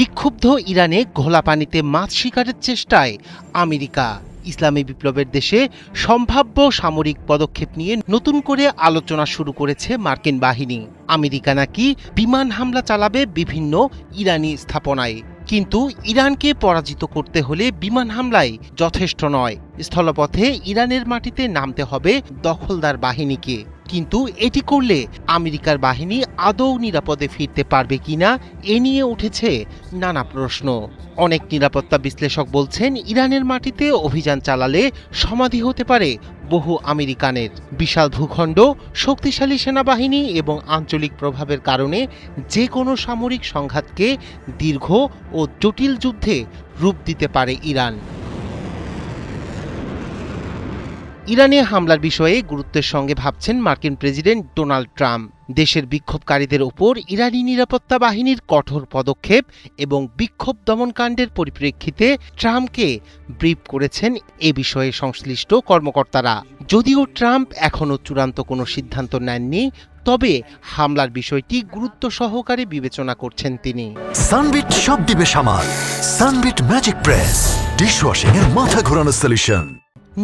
বিক্ষুব্ধ ইরানে ঘোলা পানিতে মাছ শিকারের চেষ্টায় আমেরিকা। ইসলামী বিপ্লবের দেশে সম্ভাব্য সামরিক পদক্ষেপ নিয়ে নতুন করে আলোচনা শুরু করেছে মার্কিন বাহিনী। আমেরিকা নাকি বিমান হামলা চালাবে বিভিন্ন ইরানি স্থাপনায়। কিন্তু ইরানকে পরাজিত করতে হলে বিমান হামলাই যথেষ্ট নয়, স্থলপথে ইরানের মাটিতে নামতে হবে দখলদার বাহিনীকে। কিন্তু এটি করলে আমেরিকার বাহিনী আদৌ নিরাপদে ফিরতে পারবে কিনা এ নিয়ে উঠেছে নানা প্রশ্ন। অনেক নিরাপত্তা বিশ্লেষক বলছেন, ইরানের মাটিতে অভিযান চালালে সমাধি হতে পারে বহু আমেরিকানের। বিশাল ভূখণ্ড, শক্তিশালী সেনাবাহিনী এবং আঞ্চলিক প্রভাবের কারণে যে কোনো সামরিক সংঘাতকে দীর্ঘ ও জটিল যুদ্ধে রূপ দিতে পারে ইরান। ইরানে হামলার বিষয়ে গুরুত্বের সঙ্গে ভাবছেন মার্কিন প্রেসিডেন্ট ডোনাল্ড ট্রাম্প। দেশের বিক্ষোভকারীদের ওপর ইরানি নিরাপত্তা বাহিনীর কঠোর পদক্ষেপ এবং বিক্ষোভ দমনকাণ্ডের পরিপ্রেক্ষিতে ট্রাম্পকে ব্রিফ করেছেন এ বিষয়ে সংশ্লিষ্ট কর্মকর্তারা। যদিও ট্রাম্প এখনও চূড়ান্ত কোনো সিদ্ধান্ত নেননি, তবে হামলার বিষয়টি গুরুত্ব সহকারে বিবেচনা করছেন তিনি। সানবিট সব দিবে সামাল। সানবিট ম্যাজিক প্রেস, ডিশওয়াশিং এর মাথা ঘোরানো সলিউশন।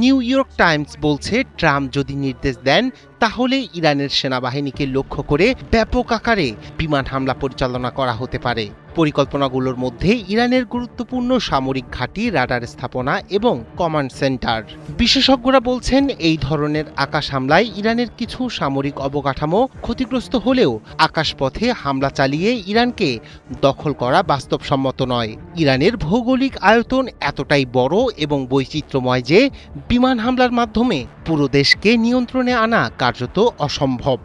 নিউ ইয়র্ক টাইমস বলছে, ট্রাম্প যদি নির্দেশ দেন তাহলে ইরানের সেনাবাহিনীকে লক্ষ্য করে ব্যাপক আকারে বিমান হামলা পরিচালনা করা হতে পারে। পরিকল্পনাগুলোর মধ্যে ইরানের গুরুত্বপূর্ণ সামরিক ঘাঁটি, রাডার স্থাপনা এবং কমান্ড সেন্টার। বিশেষজ্ঞরা বলছেন, এই ধরনের আকাশ হামলায় ইরানের কিছু সামরিক অবকাঠামো ক্ষতিগ্রস্ত হলেও আকাশপথে হামলা চালিয়ে ইরানকে দখল করা বাস্তবসম্মত নয়। ইরানের ভৌগোলিক আয়তন এতটাই বড় এবং বৈচিত্র্যময় যে বিমান হামলার মাধ্যমে পুরো দেশকে নিয়ন্ত্রণে আনা কার্যত অসম্ভব।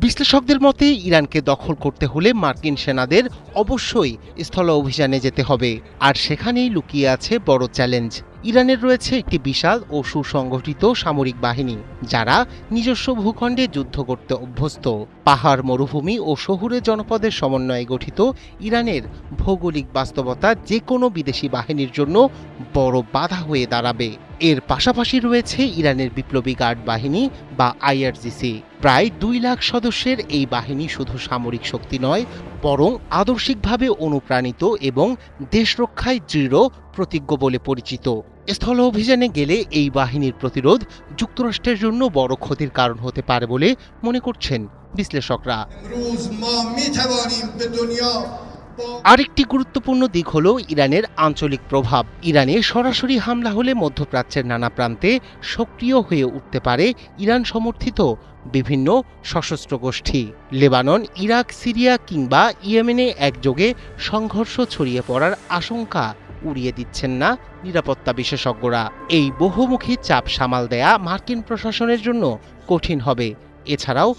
বিশ্লেষকদের মতে, ইরানকে দখল করতে হলে মার্কিন সেনাদের অবশ্যই স্থল অভিযানে যেতে হবে, আর সেখানেই লুকিয়ে আছে বড় চ্যালেঞ্জ। ইরানের রয়েছে একটি বিশাল ও সুসংগঠিত সামরিক বাহিনী, যারা নিজস্ব ভূখণ্ডে যুদ্ধ করতে অভ্যস্ত। পাহাড়, মরুভূমি ও শহুরে জনপদের সমন্বয়ে গঠিত ইরানের ভৌগোলিক বাস্তবতা যে কোনো বিদেশি বাহিনীর জন্য বড় বাধা হয়ে দাঁড়াবে। এর পাশাপাশি রয়েছে ইরানের বিপ্লবী গার্ড বাহিনী বা আইআরজিসি। প্রায় 2 লাখ সদস্যের এই বাহিনী শুধু সামরিক শক্তি নয়, বরং আদর্শিকভাবে অনুপ্রাণিত এবং দেশ রক্ষায় দৃঢ় প্রতিজ্ঞ বলে পরিচিত। স্থল অভিযানে গেলে এই বাহিনীর প্রতিরোধ যুক্তরাষ্ট্রের জন্য বড় ক্ষতির কারণ হতে পারে বলে মনে করছেন বিশ্লেষকরা। আরেকটি গুরুত্বপূর্ণ দিক হল ইরানের আঞ্চলিক প্রভাব। ইরানে সরাসরি হামলা হলে মধ্যপ্রাচ্যের নানা প্রান্তে সক্রিয় হয়ে উঠতে পারে ইরান সমর্থিত বিভিন্ন সশস্ত্র গোষ্ঠী। লেবানন, ইরাক, সিরিয়া কিংবা ইয়েমেনে একযোগে সংঘর্ষ ছড়িয়ে পড়ার আশঙ্কা উড়িয়ে দিচ্ছেন না নিরাপত্তা বিশেষজ্ঞরা। এই বহুমুখী চাপ সামাল দেয়া মার্কিন প্রশাসনের জন্য কঠিন হবে। এছাড়াও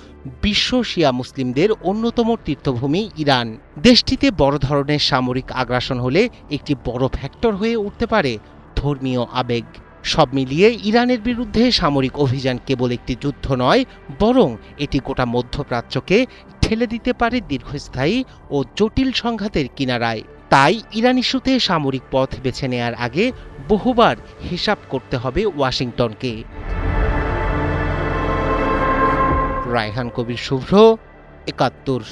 বিশ্ব শিয়া মুসলিমদের অন্যতম তীর্থভূমি ইরান। দেশটিতে বড় ধরনের সামরিক আগ্রাসন হলে একটি বড় ফ্যাক্টর হয়ে উঠতে পারে ধর্মীয় আবেগ। সব মিলিয়ে ইরানের বিরুদ্ধে সামরিক অভিযান কেবল একটি যুদ্ধ নয়, বরং এটি গোটা মধ্যপ্রাচ্যকে ঠেলে দিতে পারে দীর্ঘস্থায়ী ও জটিল সংঘাতের কিনারায়। তাই ইরান ইস্যুতে সামরিক পথ বেছে নেয়ার আগে বহুবার হিসাব করতে হবে ওয়াশিংটনকে। রায়হান কবির শুভ্র, ৭১।